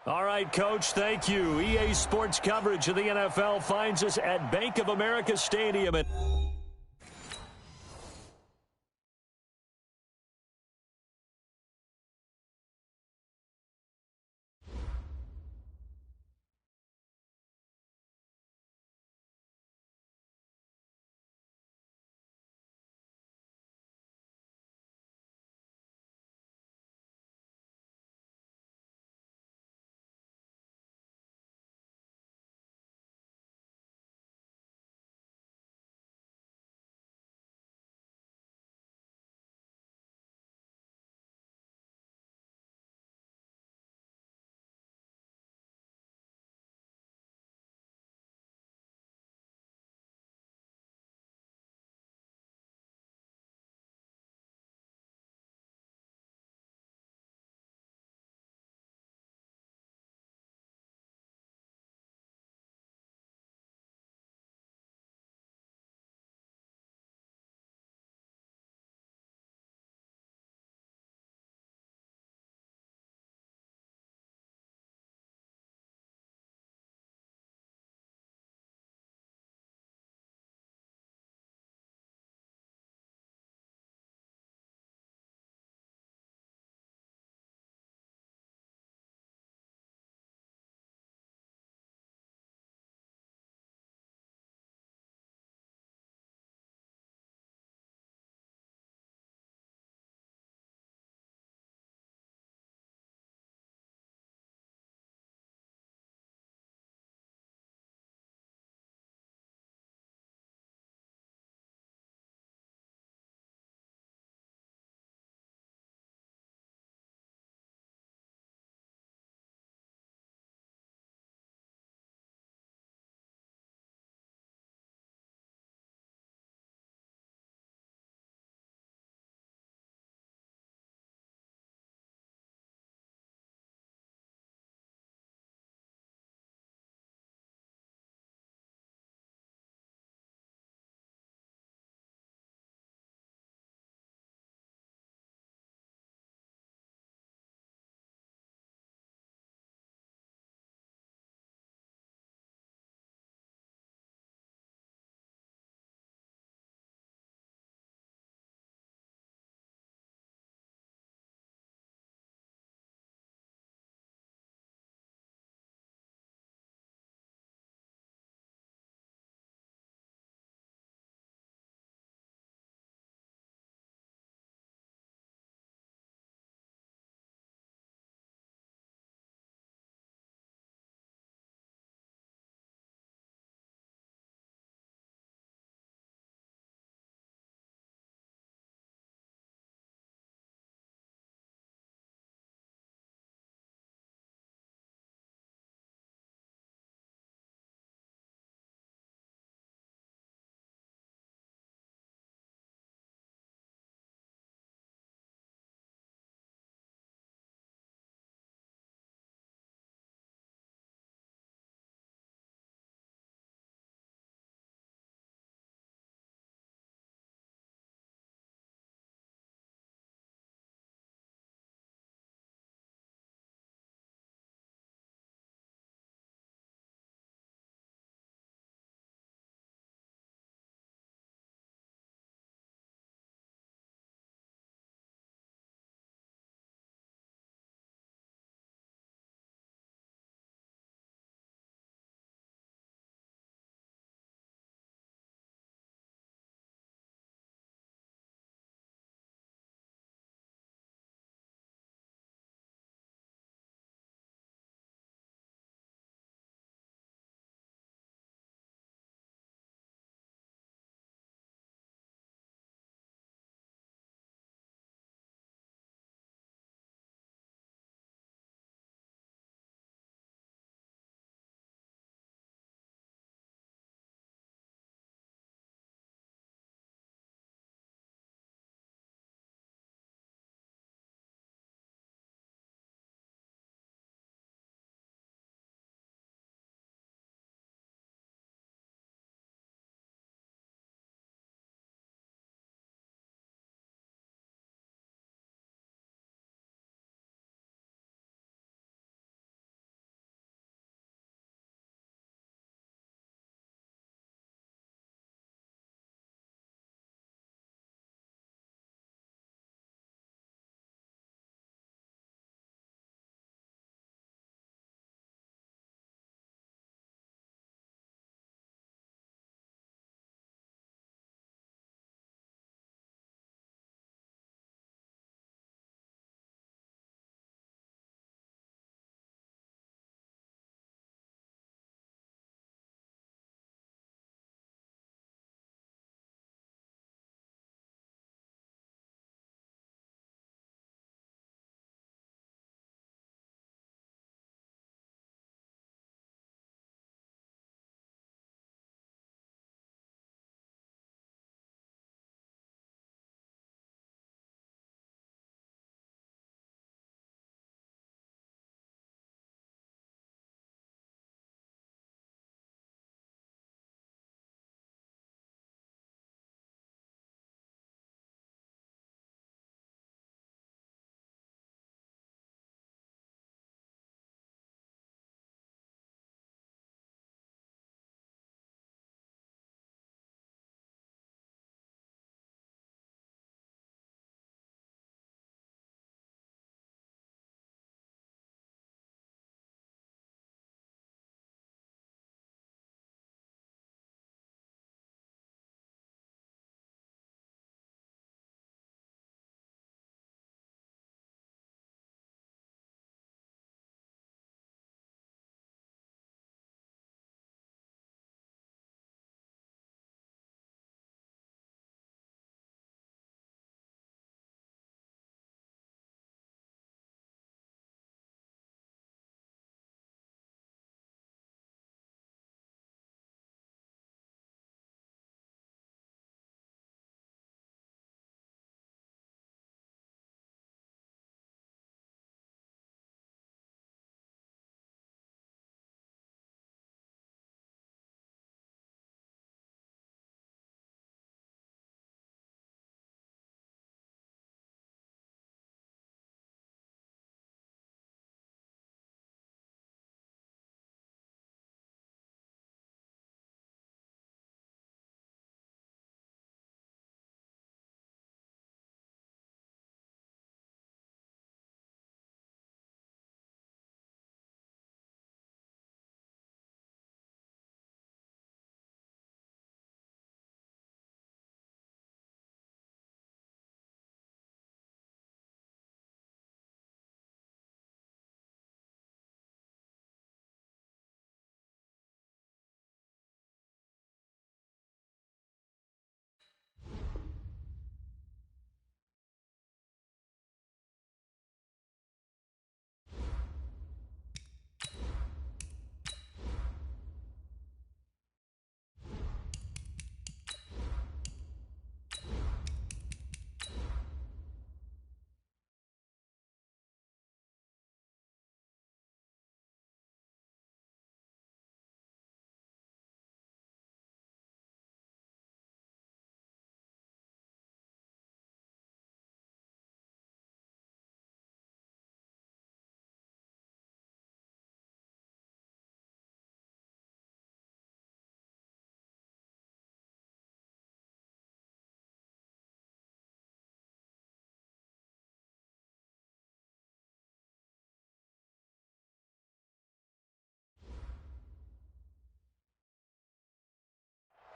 All right, Coach, thank you. EA Sports coverage of the NFL finds us at Bank of America Stadium.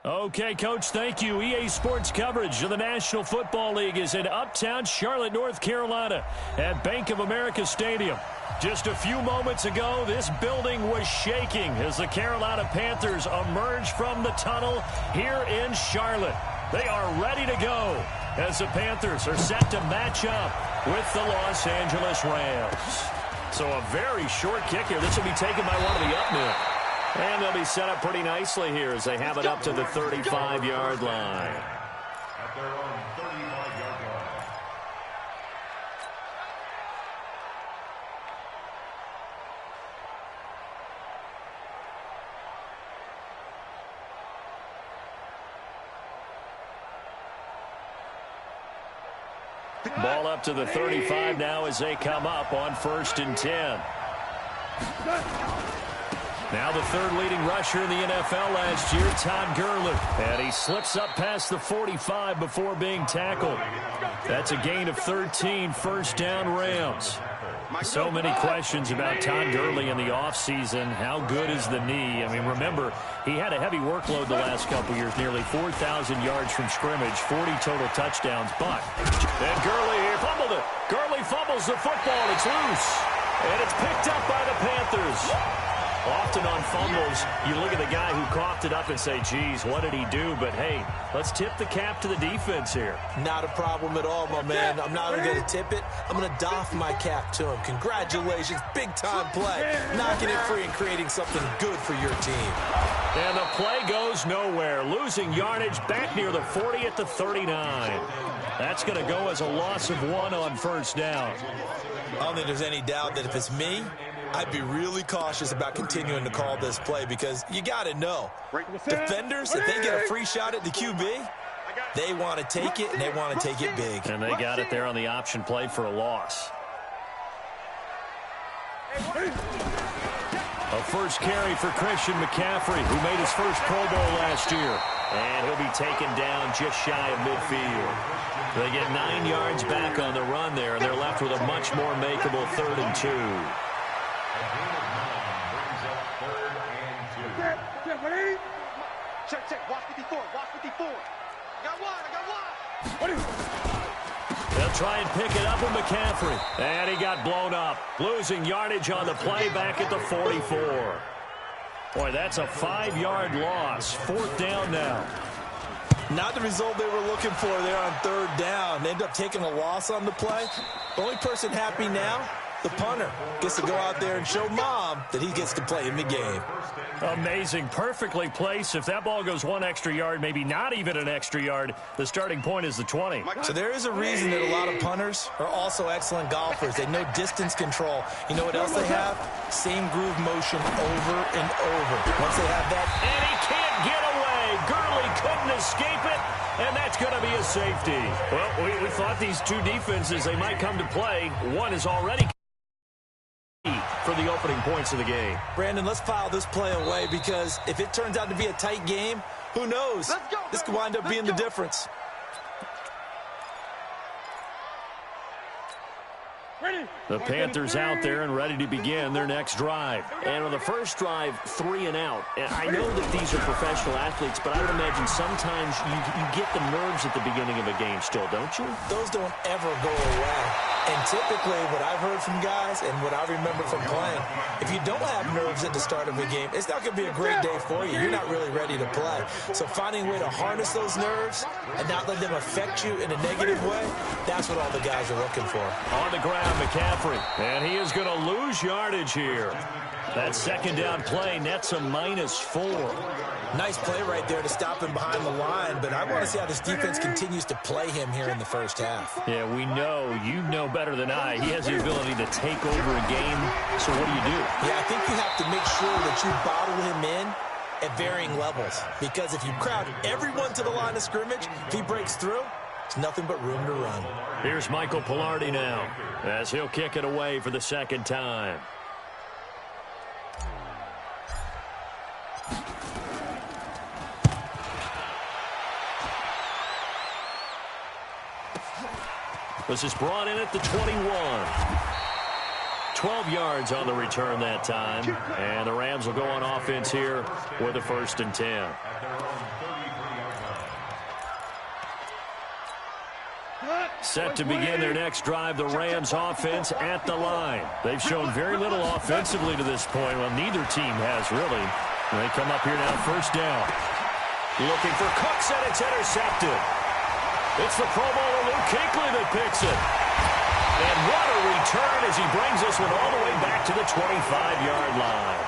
Okay, Coach, thank you. EA Sports coverage of the National Football League is in uptown Charlotte, North Carolina at Bank of America Stadium. Just a few moments ago, this building was shaking as the Carolina Panthers emerged from the tunnel here in Charlotte. They are ready to go as the Panthers are set to match up with the Los Angeles Rams. So a very short kick here. This will be taken by one of the up men. And they'll be set up pretty nicely here as they have it up to the 35-yard line. At their own 35-yard line. Ball up to the 35 now as they come up on 1st and 10. Now the third leading rusher in the NFL last year, Todd Gurley. And he slips up past the 45 before being tackled. That's a gain of 13, first down Rams. So many questions about Todd Gurley in the offseason. How good is the knee? I mean, remember, he had a heavy workload the last couple years, nearly 4,000 yards from scrimmage, 40 total touchdowns. But then Gurley here fumbled it. Gurley fumbles the football. It's loose. And it's picked up by the Panthers. Often on fumbles, you look at the guy who coughed it up and say, geez, what did he do? But, hey, let's tip the cap to the defense here. Not a problem at all, my man. I'm not only going to tip it, I'm going to doff my cap to him. Congratulations, big-time play. Knocking it free and creating something good for your team. And the play goes nowhere. Losing yardage back near the 40 at the 39. That's going to go as a loss of 1 on first down. I don't think there's any doubt that if it's me, I'd be really cautious about continuing to call this play because you got to know, defenders, if they get a free shot at the QB, they want to take it, and they want to take it big. And they got it there on the option play for a loss. A first carry for Christian McCaffrey, who made his first Pro Bowl last year. And he'll be taken down just shy of midfield. They get 9 yards back on the run there, and they're left with a much more makeable 3rd and 2. Check. Watch 54. Watch 54. I got one. They'll try and pick it up with McCaffrey. And he got blown up. Losing yardage on the play back at the 44. Boy, that's a 5-yard loss. 4th down now. Not the result they were looking for there on 3rd down. They end up taking a loss on the play. The only person happy now, the punter, gets to go out there and show mom that he gets to play in the game. Amazing. Perfectly placed. If that ball goes 1 extra yard, maybe not even an extra yard, the starting point is the 20. So there is a reason that a lot of punters are also excellent golfers. They know distance control. You know what else they have? Same groove motion over and over. Once they have that. And he can't get away. Gurley couldn't escape it. And that's going to be a safety. Well, we thought these two defenses, they might come to play. One is already for the opening points of the game. Brandon, let's file this play away because if it turns out to be a tight game, who knows? This could wind up being the difference. The Panthers out there and ready to begin their next drive. And on the first drive, 3 and out. And I know that these are professional athletes, but I would imagine sometimes you get the nerves at the beginning of a game still, don't you? Those don't ever go away. And typically what I've heard from guys and what I remember from playing, if you don't have nerves at the start of a game, it's not going to be a great day for you. You're not really ready to play. So finding a way to harness those nerves and not let them affect you in a negative way, that's what all the guys are looking for. On the ground, McCaffrey. And he is going to lose yardage here. That second down play nets a -4. Nice play right there to stop him behind the line, but I want to see how this defense continues to play him here in the first half. Yeah, we know. You know better than I. He has the ability to take over a game. So what do you do? Yeah, I think you have to make sure that you bottle him in at varying levels, because if you crowd everyone to the line of scrimmage, if he breaks through, it's nothing but room to run. Here's Michael Pilardi now as he'll kick it away for the second time. This is brought in at the 21. 12 yards on the return that time. And the Rams will go on offense here with a 1st and 10. Set to begin their next drive, the Rams offense at the line. They've shown very little offensively to this point. Well, neither team has really. They come up here now, first down. Looking for Cooks, and it's intercepted. It's the Pro Bowler Luke Kuechly that picks it. And what a return as he brings this one all the way back to the 25-yard line.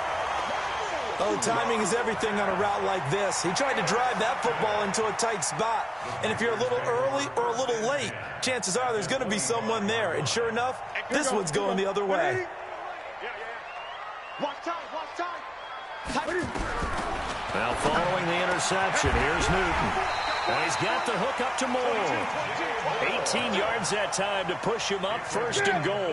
Oh, timing is everything on a route like this. He tried to drive that football into a tight spot. And if you're a little early or a little late, chances are there's going to be someone there. And sure enough, this one's going the other way. Watch time. Now following the interception, here's Newton. And he's got the hook up to Moore. 18 yards that time to push him up, first and goal.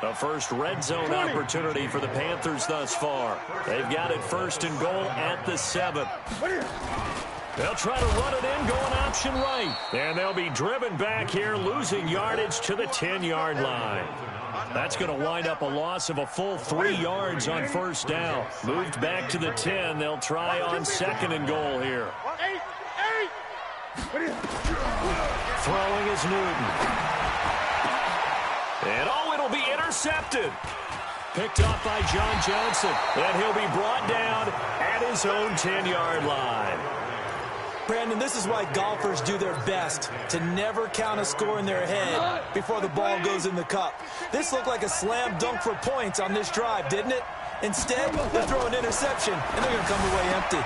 The first red zone opportunity for the Panthers thus far. They've got it first and goal at the 7. They'll try to run it in, going option right. And they'll be driven back here, losing yardage to the 10-yard line. That's going to wind up a loss of a full 3 yards on first down. Moved back to the 10. They'll try on second and goal here. Throwing is Newton. And it'll be intercepted. Picked off by John Johnson. And he'll be brought down at his own 10-yard line. Brandon, this is why golfers do their best to never count a score in their head before the ball goes in the cup. This looked like a slam dunk for points on this drive, didn't it? Instead, they throw an interception, and they're going to come away empty.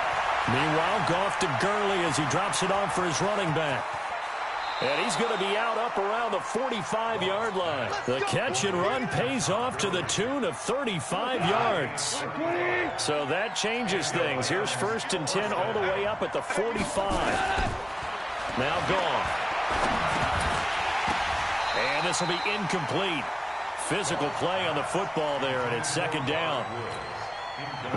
Meanwhile, Goff to Gurley as he drops it off for his running back. And he's going to be out up around the 45-yard line. The catch and run pays off to the tune of 35 yards. So that changes things. Here's first and 10 all the way up at the 45. Now Goff. And this will be incomplete. Physical play on the football there, and it's second down.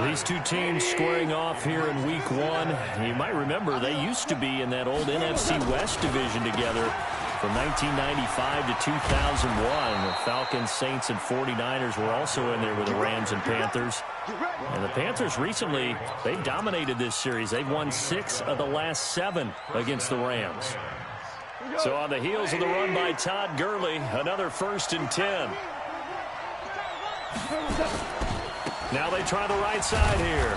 These two teams squaring off here in week 1. You might remember they used to be in that old NFC West division together from 1995 to 2001. The Falcons, Saints, and 49ers were also in there with the Rams and Panthers. And the Panthers recently, they've dominated this series. They've won 6 of the last 7 against the Rams. So on the heels of the run by Todd Gurley, another first and 10. Now they try the right side here.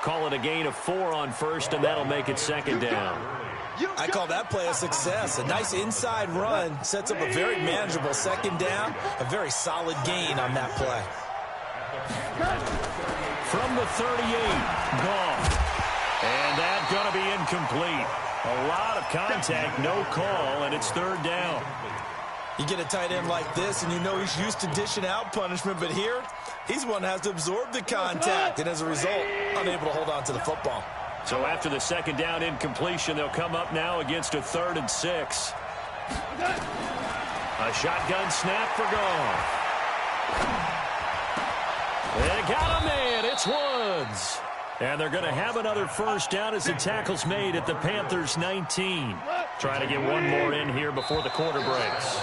Call it a gain of 4 on first, and that'll make it second down. I call that play a success. A nice inside run sets up a very manageable second down. A very solid gain on that play. From the 38, Goff. And that's going to be incomplete. A lot of contact, no call, and it's third down. You get a tight end like this, and you know he's used to dishing out punishment, but here, he's one that has to absorb the contact, and as a result, unable to hold on to the football. So after the second down incompletion, they'll come up now against a 3rd and 6. A shotgun snap for Goff. They got a man. It's Woods. And they're going to have another first down as the tackle's made at the Panthers' 19. Trying to get one more in here before the quarter breaks.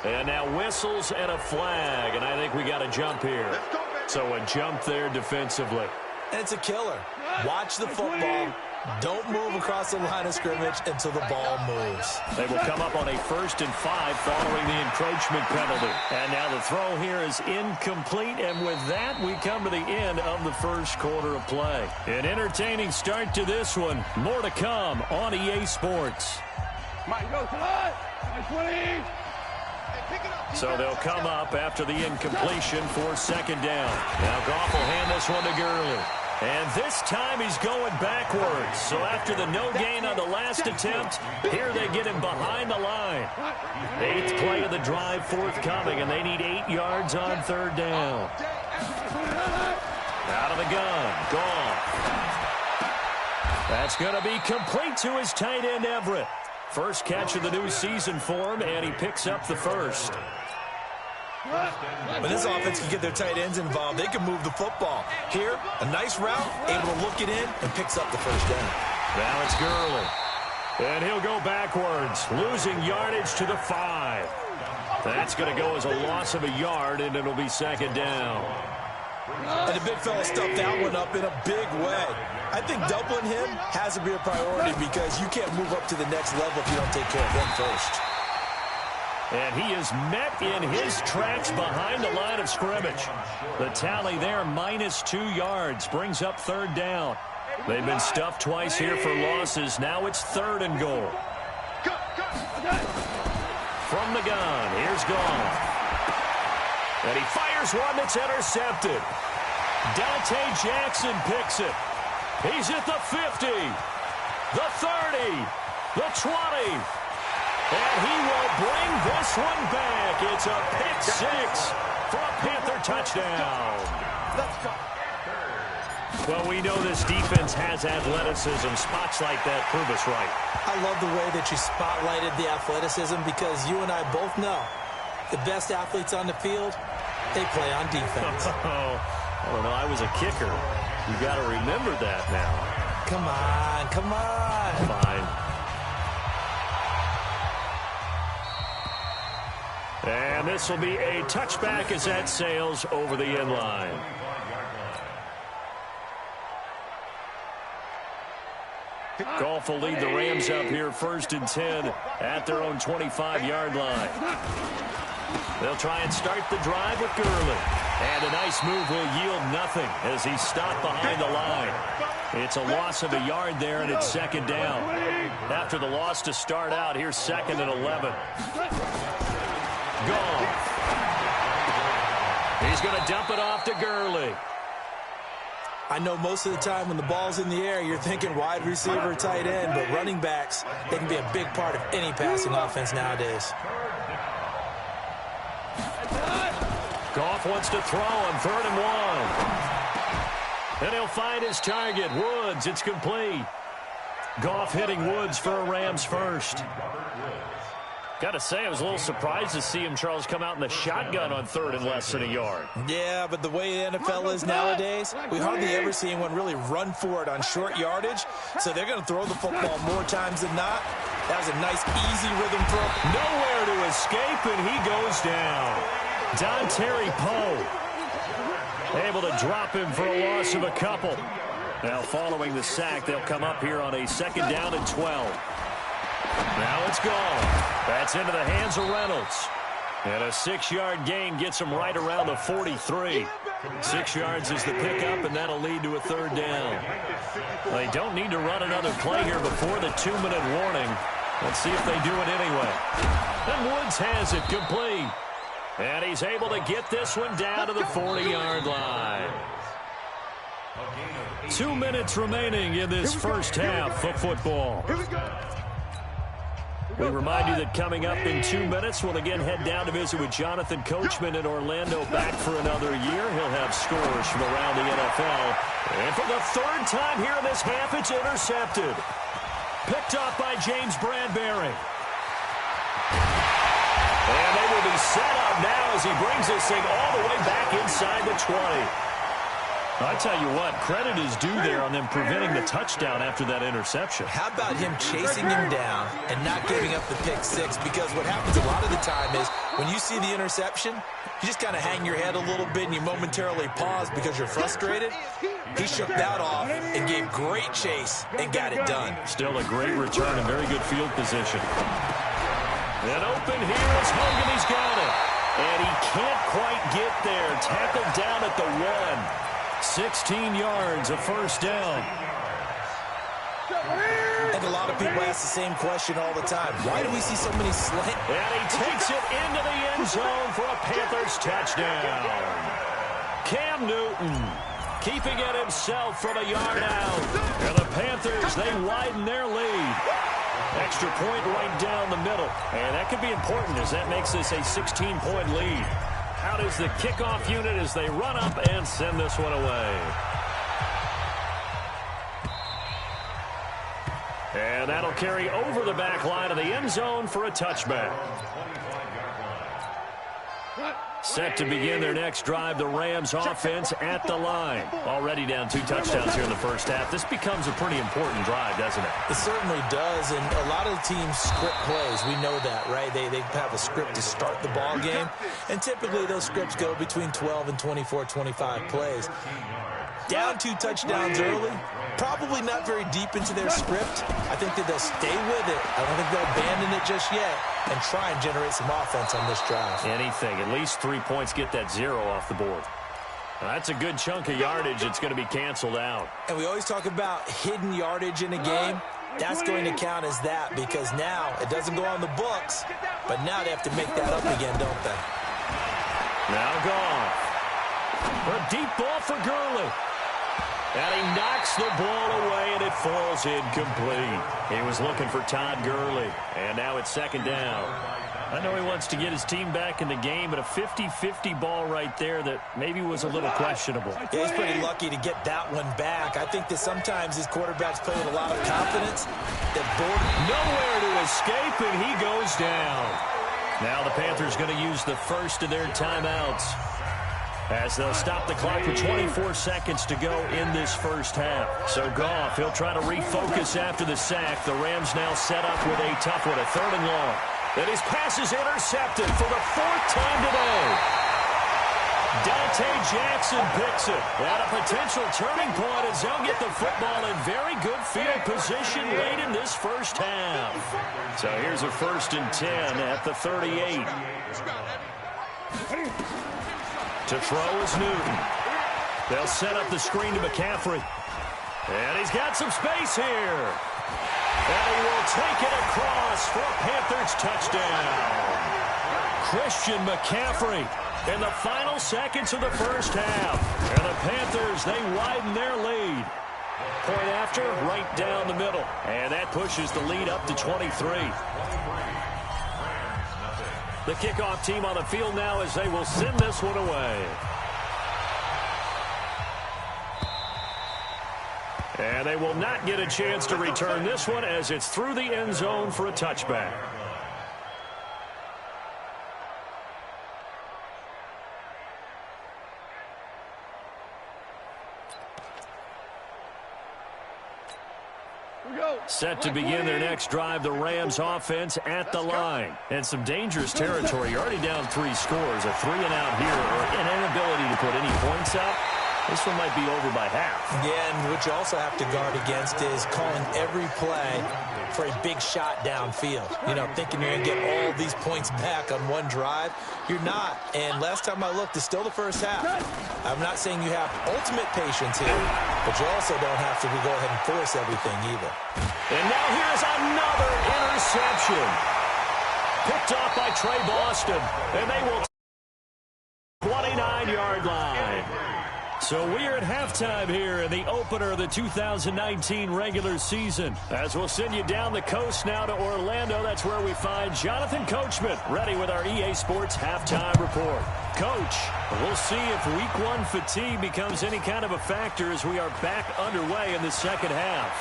And now whistles and a flag, and I think we got a jump here. So a jump there defensively. And it's a killer. Watch the football. Don't move across the line of scrimmage until the ball moves. They will come up on a 1st and 5 following the encroachment penalty. And now the throw here is incomplete. And with that, we come to the end of the first quarter of play. An entertaining start to this one. More to come on EA Sports. So they'll come up after the incompletion for second down. Now Goff will hand this one to Gurley. And this time he's going backwards. So after the no gain on the last attempt, here they get him behind the line. 8th play of the drive forthcoming, and they need 8 yards on third down. Out of the gun, Goff. That's going to be complete to his tight end, Everett. First catch of the new season for him, and he picks up the first. When this offense can get their tight ends involved, they can move the football. Here, a nice route, able to look it in, and picks up the first down. Now it's Gurley. And he'll go backwards, losing yardage to the 5. That's going to go as a loss of a yard, and it'll be second down. And the big fella stuffed that one up in a big way. I think doubling him has to be a priority because you can't move up to the next level if you don't take care of him first. And he is met in his tracks behind the line of scrimmage. The tally there, -2 yards, brings up third down. They've been stuffed twice here for losses. Now it's 3rd and goal. From the gun, here's Goff. And he fires one that's intercepted. Dante Jackson picks it. He's at the 50, the 30, the 20. And he will bring this one back. It's a pick 6 for a Panther touchdown. Well, we know this defense has athleticism. Spots like that prove us right. I love the way that you spotlighted the athleticism because you and I both know the best athletes on the field, they play on defense. I don't know. I was a kicker. You got to remember that now. Come on, come on. Fine. And this will be a touchback as that sails over the end line. Goff will lead the Rams up here 1st and 10 at their own 25-yard line. They'll try and start the drive with Gurley. And a nice move will yield nothing as he's stopped behind the line. It's a loss of a yard there, and it's 2nd down. After the loss to start out, here's 2nd and 11. Goff. He's going to dump it off to Gurley. I know most of the time when the ball's in the air, you're thinking wide receiver, tight end, but running backs, they can be a big part of any passing offense nowadays. Goff wants to throw on 3rd and 1. And he'll find his target, Woods. It's complete. Goff hitting Woods for a Rams first. Got to say, I was a little surprised to see him, Charles, come out in the shotgun on 3rd and less than a yard. Yeah, but the way the NFL is nowadays, we hardly ever see anyone really run for it on short yardage. So they're going to throw the football more times than not. That was a nice, easy rhythm throw. Nowhere to escape, and he goes down. Dontari Poe able to drop him for a loss of a couple. Now following the sack, they'll come up here on a 2nd down and 12. Now it's gone. That's into the hands of Reynolds. And a 6-yard gain gets him right around the 43. 6 yards is the pickup, and that'll lead to a 3rd down. They don't need to run another play here before the 2-minute warning. Let's see if they do it anyway. And Woods has it complete. And he's able to get this one down to the 40-yard line. 2 minutes remaining in this first half of football. We remind you that coming up in 2 minutes, we'll again head down to visit with Jonathan Coachman in Orlando, back for another year. He'll have scores from around the NFL. And for the 3rd time here in this half, it's intercepted. Picked off by James Bradbury. And they will be set up now as he brings this thing all the way back inside the 20. I tell you what, credit is due there on them preventing the touchdown after that interception. How about him chasing him down and not giving up the pick 6? Because what happens a lot of the time is when you see the interception, you just kind of hang your head a little bit and you momentarily pause because you're frustrated. He shook that off and gave great chase and got it done. Still a great return and very good field position. And open here is Hogan. He's got it. And he can't quite get there. Tackled down at the 1. 16 yards, a 1st down. And a lot of people ask the same question all the time. Why do we see so many slant? And he takes it into the end zone for a Panthers touchdown. Cam Newton keeping it himself from a yard out. And the Panthers, they widen their lead. Extra point right down the middle. And that could be important as that makes this a 16-point lead. Out is the kickoff unit as they run up and send this one away. And that'll carry over the back line of the end zone for a touchback. Set to begin their next drive, the Rams offense at the line. Already down 2 touchdowns here in the first half. This becomes a pretty important drive, doesn't it? It certainly does, and a lot of the teams script plays. We know that, right? They have a script to start the ball game, and typically those scripts go between 12 and 24, 25 plays. Down 2 touchdowns early, probably not very deep into their script. I think that they'll stay with it. I don't think they'll abandon it just yet and try and generate some offense on this drive. Anything. At least 3 points, get that 0 off the board. Now, that's a good chunk of yardage. It's going to be canceled out. And we always talk about hidden yardage in a game. That's going to count as that because now it doesn't go on the books, but now they have to make that up again, don't they? Now gone. A deep ball for Gurley. And he knocks the ball away, and it falls incomplete. He was looking for Todd Gurley, and now it's 2nd down. I know he wants to get his team back in the game, but a 50-50 ball right there that maybe was a little questionable. Yeah, he's pretty lucky to get that one back. I think that sometimes his quarterbacks play with a lot of confidence. Nowhere to escape, and he goes down. Now the Panthers going to use the first of their timeouts, as they'll stop the clock with 24 seconds to go in this first half. So Goff, he'll try to refocus after the sack. The Rams now set up with a tough one, a 3rd and long. And his pass is intercepted for the 4th time today. Dante Jackson picks it at a potential turning point as they'll get the football in very good field position late in this first half. So here's a 1st and 10 at the 38. To throw is Newton. They'll set up the screen to McCaffrey. And he's got some space here. And he will take it across for a Panthers touchdown. Christian McCaffrey in the final seconds of the first half. And the Panthers, they widen their lead. Point after, right down the middle. And that pushes the lead up to 23. The kickoff team on the field now as they will send this one away. And they will not get a chance to return this one as it's through the end zone for a touchback. Set to begin their next drive, the Rams offense at the line. And some dangerous territory. You're already down 3 scores. A 3-and-out here, or an inability to put any points up. This one might be over by half. Yeah, and what you also have to guard against is calling every play for a big shot downfield. You know, thinking you're going to get all these points back on one drive. You're not. And last time I looked, it's still the first half. I'm not saying you have ultimate patience here, but you also don't have to go ahead and force everything either. And now here's another interception. Picked off by Trey Boston. And they will 29-yard line. So we are at halftime here in the opener of the 2019 regular season. As we'll send you down the coast now to Orlando, that's where we find Jonathan Coachman ready with our EA Sports halftime report. Coach, we'll see if week 1 fatigue becomes any kind of a factor as we are back underway in the second half.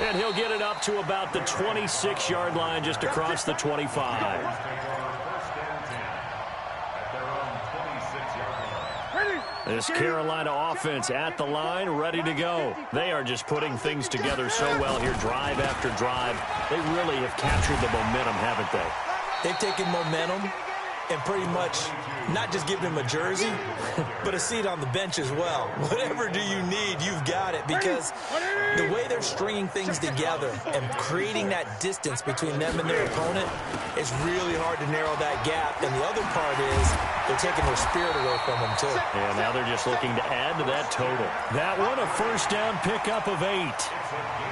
And he'll get it up to about the 26-yard line just across the 25. This Carolina offense at the line, ready to go. They are just putting things together so well here, drive after drive. They really have captured the momentum, haven't they? They've taken momentum and pretty much not just given him a jersey, but a seat on the bench as well. Whatever do you need, you've got it, because the way they're stringing things together and creating that distance between them and their opponent, it's really hard to narrow that gap. And the other part is they're taking their spirit away from them, too. And now they're just looking to add to that total. That one, a first down pickup of 8.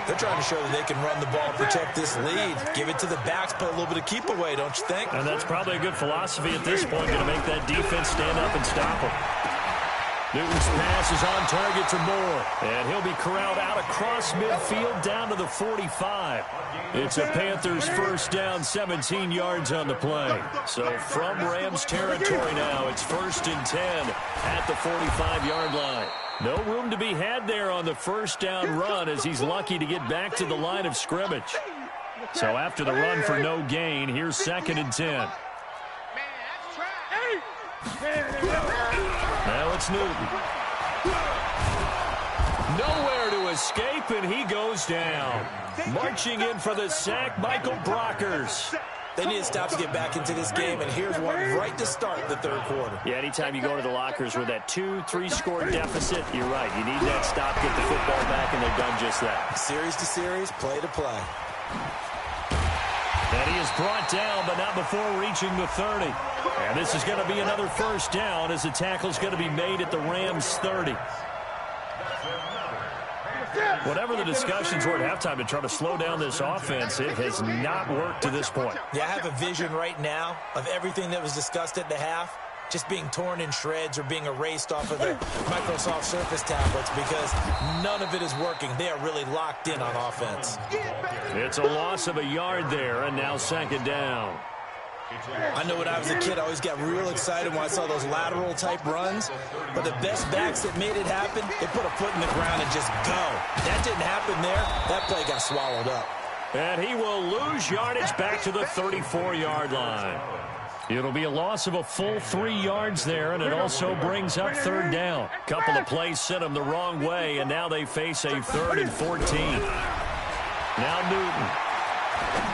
They're trying to show that they can run the ball, protect this lead, give it to the backs, put a little bit of keep away, don't you think? And that's probably a good philosophy at this point, going to make that defense stand up and stop them. Newton's pass is on target to Moore, and he'll be corralled out across midfield down to the 45. It's a Panthers first down, 17 yards on the play. So from Rams territory now, it's 1st and 10 at the 45-yard line. No room to be had there on the first down run as he's lucky to get back to the line of scrimmage. So after the run for no gain, here's 2nd and 10. Now it's Newton. Nowhere to escape, and he goes down. Marching in for the sack, Michael Brockers. They need to stop to get back into this game, and here's one right to start the third quarter. Yeah, anytime you go to the lockers with that 2-3 score deficit, you're right. You need that stop, get the football back, and they've done just that. Series to series, play to play. And he is brought down, but not before reaching the 30. And this is going to be another first down as the tackle's going to be made at the Rams' 30. Whatever the discussions were at halftime to try to slow down this offense, it has not worked to this point. Yeah, I have a vision right now of everything that was discussed at the half just being torn in shreds or being erased off of the Microsoft Surface tablets because none of it is working. They are really locked in on offense. It's a loss of a yard there, and now second down. I know when I was a kid, I always got real excited when I saw those lateral-type runs. But the best backs that made it happen, they put a foot in the ground and just go. That didn't happen there. That play got swallowed up. And he will lose yardage back to the 34-yard line. It'll be a loss of a full 3 yards there, and it also brings up third down. Couple of plays sent them the wrong way, and now they face a 3rd and 14. Now Newton.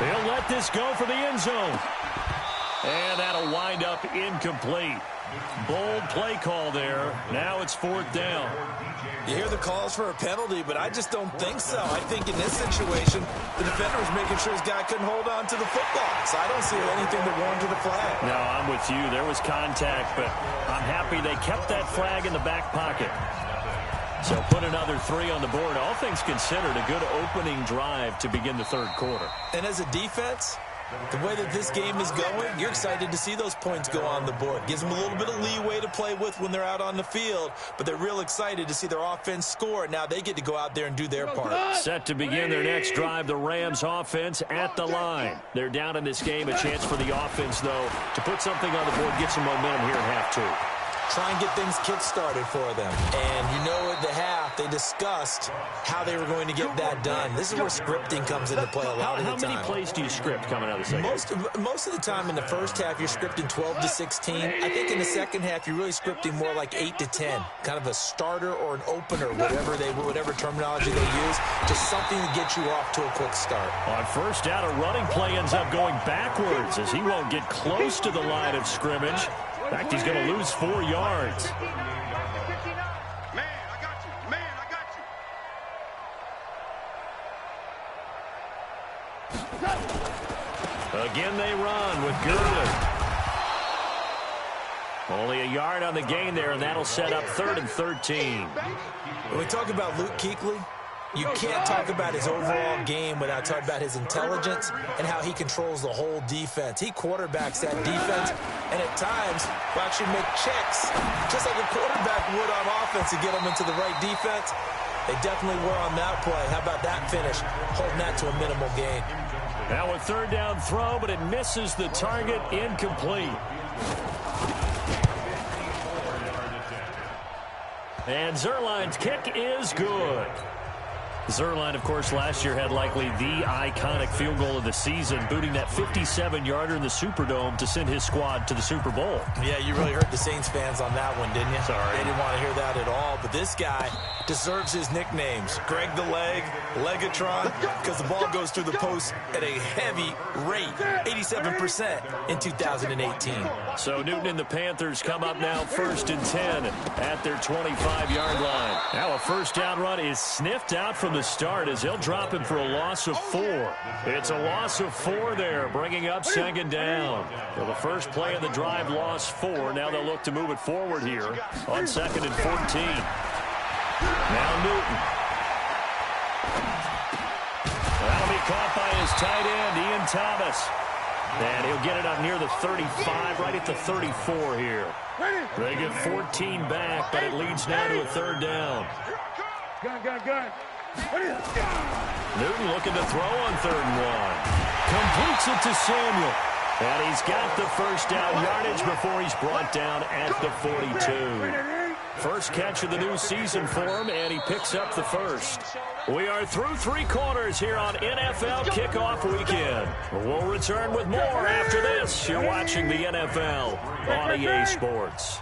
They'll let this go for the end zone. And that'll wind up incomplete. Bold play call there. Now it's 4th down. You hear the calls for a penalty, but I just don't think so. I think in this situation, the defender was making sure his guy couldn't hold on to the football. So I don't see anything that warranted a flag. No, I'm with you. There was contact, but I'm happy they kept that flag in the back pocket. So put another 3 on the board. All things considered, a good opening drive to begin the third quarter. And as a defense, the way that this game is going, you're excited to see those points go on the board. Gives them a little bit of leeway to play with when they're out on the field, but they're real excited to see their offense score. Now they get to go out there and do their part. Set to begin their next drive, the Rams offense at the line. They're down in this game. A chance for the offense, though, to put something on the board, get some momentum here in half 2. Try and get things kick-started for them. And you know at the half, they discussed how they were going to get that done. This is where scripting comes into play a lot of the time. How many plays do you script coming out of the second? Most of the time in the first half, you're scripting 12 to 16. I think in the second half, you're really scripting more like 8 to 10. Kind of a starter or an opener, whatever terminology they use. Just something to get you off to a quick start. On first down, a running play ends up going backwards as he won't get close to the line of scrimmage. In fact, he's going to lose 4 yards. Man, I got you. Man, I got you. Again, they run with Gurley. Only a yard on the gain there, and that'll set up 3rd and 13. When we talk about Luke Kuechly, you can't talk about his overall game without talking about his intelligence and how he controls the whole defense. He quarterbacks that defense, and at times will actually make checks, just like a quarterback would on offense to get them into the right defense. They definitely were on that play. How about that finish, holding that to a minimal gain. Now a 3rd down throw, but it misses the target, incomplete. And Zerline's kick is good. Zerline, of course, last year had likely the iconic field goal of the season, booting that 57-yarder in the Superdome to send his squad to the Super Bowl. Yeah, you really hurt the Saints fans on that one, didn't you? Sorry. They didn't want to hear that at all. But this guy deserves his nicknames. Greg the Leg, Legatron, because the ball goes through the post at a heavy rate, 87% in 2018. So Newton and the Panthers come up now 1st and 10 at their 25-yard line. Now a first down run is sniffed out from the start as they'll drop him for a loss of 4. It's a loss of 4 there, bringing up 2nd down. For the first play of the drive, lost 4. Now they'll look to move it forward here on 2nd and 14. Now Newton. That'll be caught by his tight end, Ian Thomas. And he'll get it up near the 35, right at the 34 here. They get 14 back, but it leads now to a 3rd down. Gun. Newton looking to throw on 3rd and 1. Completes it to Samuel. And he's got the first down yardage before he's brought down at the 42. First catch of the new season for him, and he picks up the first. We are through 3 quarters here on NFL Kickoff Weekend. We'll return with more after this. You're watching the NFL on EA Sports.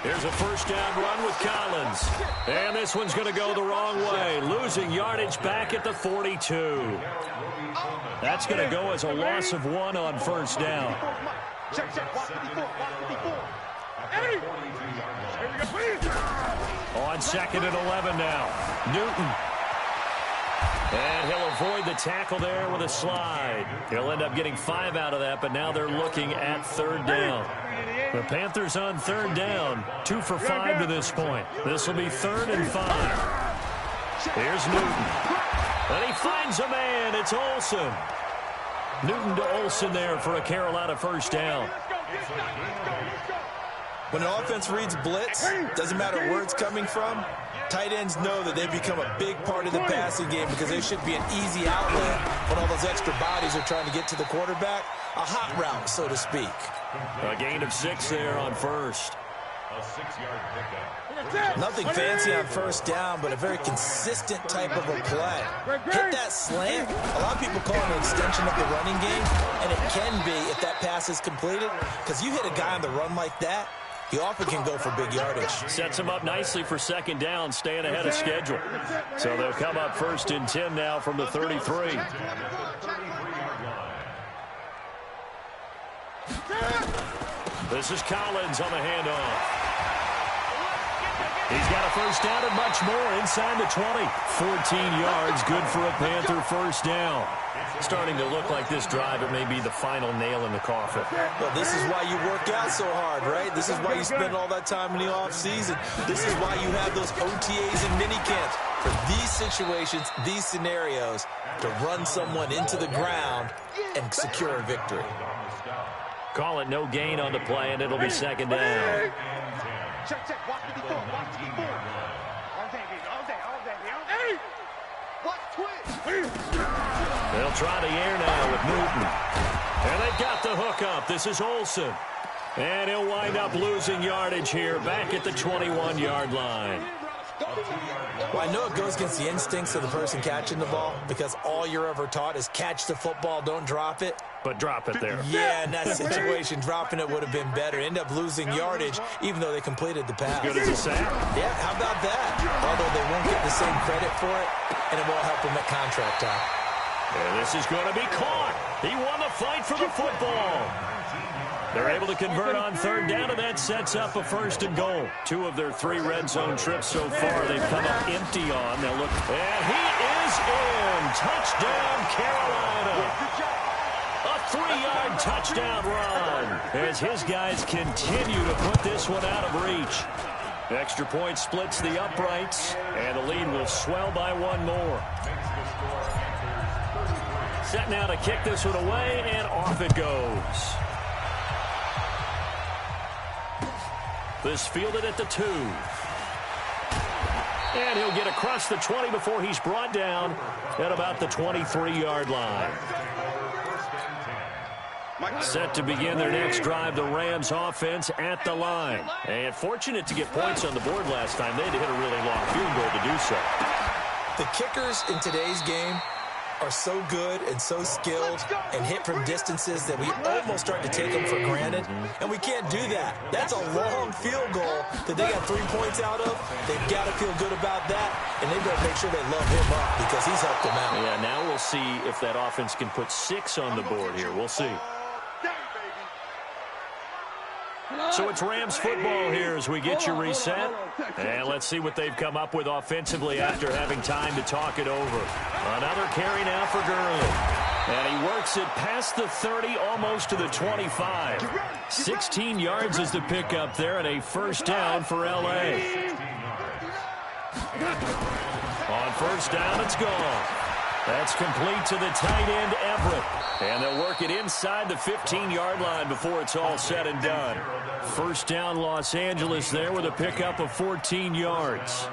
Here's a first down run with Collins. And this one's going to go the wrong way. Losing yardage back at the 42. That's going to go as a loss of 1 on first down. On 2nd and 11 now. Newton. And he'll avoid the tackle there with a slide. He'll end up getting 5 out of that, but now they're looking at 3rd down. The Panthers on 3rd down, 2 for 5 to this point. This will be 3rd and 5. Here's Newton. And he finds a man. It's Olsen. Newton to Olsen there for a Carolina first down. When an offense reads blitz, doesn't matter where it's coming from, tight ends know that they become a big part of the passing game because they should be an easy outlet when all those extra bodies are trying to get to the quarterback. A hot route, so to speak. A gain of 6 there on first. A 6-yard pickup. Nothing fancy on first down, but a very consistent type of a play. Hit that slant. A lot of people call it an extension of the running game, and it can be if that pass is completed, because you hit a guy on the run like that, he often can go for big yardage. Sets him up nicely for 2nd down, staying ahead of schedule. So they'll come up 1st and 10 now from the 33. This is Collins on the handoff. He's got a first down and much more inside the 20. 14 yards, good for a Panther first down. Starting to look like this drive, it may be the final nail in the coffin. Well, this is why you work out so hard, right? This is why you spend all that time in the offseason. This is why you have those OTAs and mini camps. For these situations, these scenarios, to run someone into the ground and secure a victory. Call it no gain on the play, and it'll be 2nd down. Check, watch the before, watch the before. All day, baby. Watch twitch. They'll try the air now with Newton. And they've got the hook up. This is Olsen. And he'll wind up losing yardage here back at the 21-yard line. Well, I know it goes against the instincts of the person catching the ball because all you're ever taught is catch the football, don't drop it. But drop it there. Yeah, in that situation, dropping it would have been better. End up losing yardage, even though they completed the pass. As good as a sack. Yeah, how about that? Although they won't get the same credit for it, and it won't help them at contract time. And this is going to be caught. He won the fight for the football. They're able to convert on 3rd down, and that sets up a 1st and goal. 2 of their 3 red zone trips so far they've come up empty on. They'll look, and he is in. Touchdown, Carolina. A 3-yard touchdown run as his guys continue to put this one out of reach. Extra point splits the uprights, and the lead will swell by 1 more. Set now to kick this one away, and off it goes. This fielded at the 2. And he'll get across the 20 before he's brought down at about the 23-yard line. Set to begin their next drive, the Rams offense at the line. And fortunate to get points on the board last time. They had to hit a really long field goal to do so. The kickers in today's game are so good and so skilled and hit from distances that we almost start to take them for granted, and we can't do that. That's a long field goal that they got 3 points out of. They've got to feel good about that, and they've got to make sure they love him up because he's helped them out. Yeah, now we'll see if that offense can put 6 on the board here. We'll see. So it's Rams football here as we get you reset. And let's see what they've come up with offensively after having time to talk it over. Another carry now for Gurley. And he works it past the 30, almost to the 25. 16 yards is the pickup there, and a first down for L.A. On first down, it's gone. That's complete to the tight end, Everett. And they'll work it inside the 15-yard line before it's all said and done. First down, Los Angeles there with a pickup of 14 yards.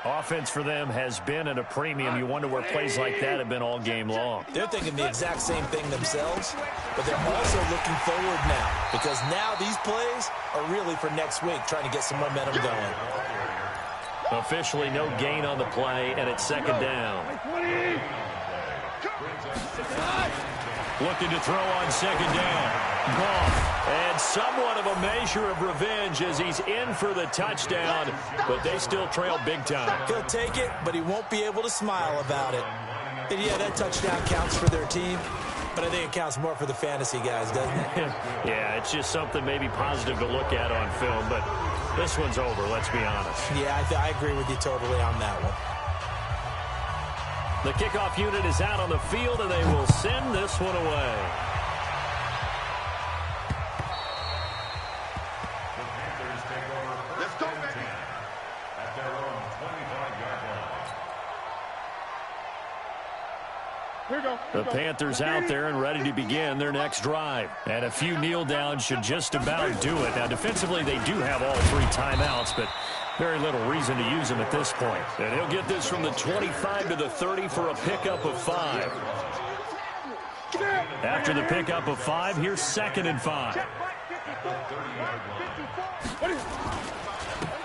Offense for them has been at a premium. You wonder where plays like that have been all game long. They're thinking the exact same thing themselves, but they're also looking forward now because now these plays are really for next week, trying to get some momentum going. Officially no gain on the play, and it's second down. Looking to throw on second down. Goff. And somewhat of a measure of revenge as he's in for the touchdown, but they still trail big time. He'll take it, but he won't be able to smile about it. And yeah, that touchdown counts for their team, but I think it counts more for the fantasy guys, doesn't it? Yeah, it's just something maybe positive to look at on film, but this one's over, let's be honest. Yeah, I agree with you totally on that one. The kickoff unit is out on the field, and they will send this one away. Let's go, baby. At their own 25-yard line. Here we go. The Panthers out there and ready to begin their next drive. And a few kneel downs should just about do it. Now, defensively, they do have all 3 timeouts, but very little reason to use them at this point. And he'll get this from the 25 to the 30 for a pickup of 5. After the pickup of 5, here's 2nd and 5.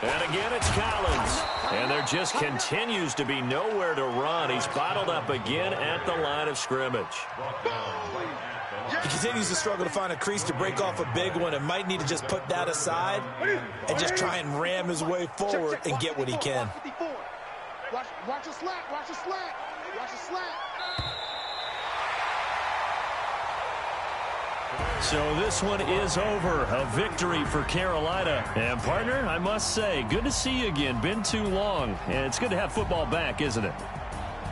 And again, it's Collins. And there just continues to be nowhere to run. He's bottled up again at the line of scrimmage. He continues to struggle to find a crease to break off a big one and might need to just put that aside and just try and ram his way forward and get what he can. Watch the slant. Watch the slant. Watch the slant. So this one is over. A victory for Carolina. And, partner, I must say, good to see you again. Been too long. And it's good to have football back, isn't it?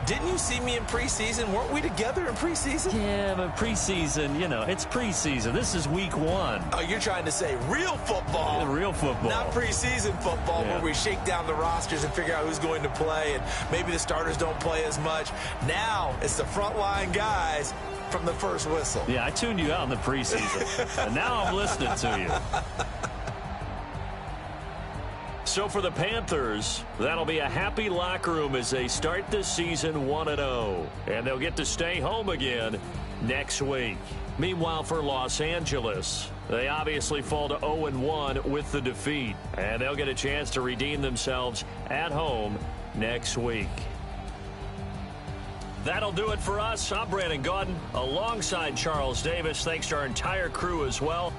Didn't you see me in preseason? Weren't we together in preseason? Yeah, but preseason, you know, it's preseason. This is week 1. Oh, you're trying to say real football. Yeah, real football. Not preseason football where we shake down the rosters and figure out who's going to play, and maybe the starters don't play as much. Now it's the frontline guys from the first whistle. Yeah, I tuned you out in the preseason, and now I'm listening to you. So for the Panthers, that'll be a happy locker room as they start this season 1-0. And they'll get to stay home again next week. Meanwhile, for Los Angeles, they obviously fall to 0-1 with the defeat. And they'll get a chance to redeem themselves at home next week. That'll do it for us. I'm Brandon Gaudin alongside Charles Davis. Thanks to our entire crew as well.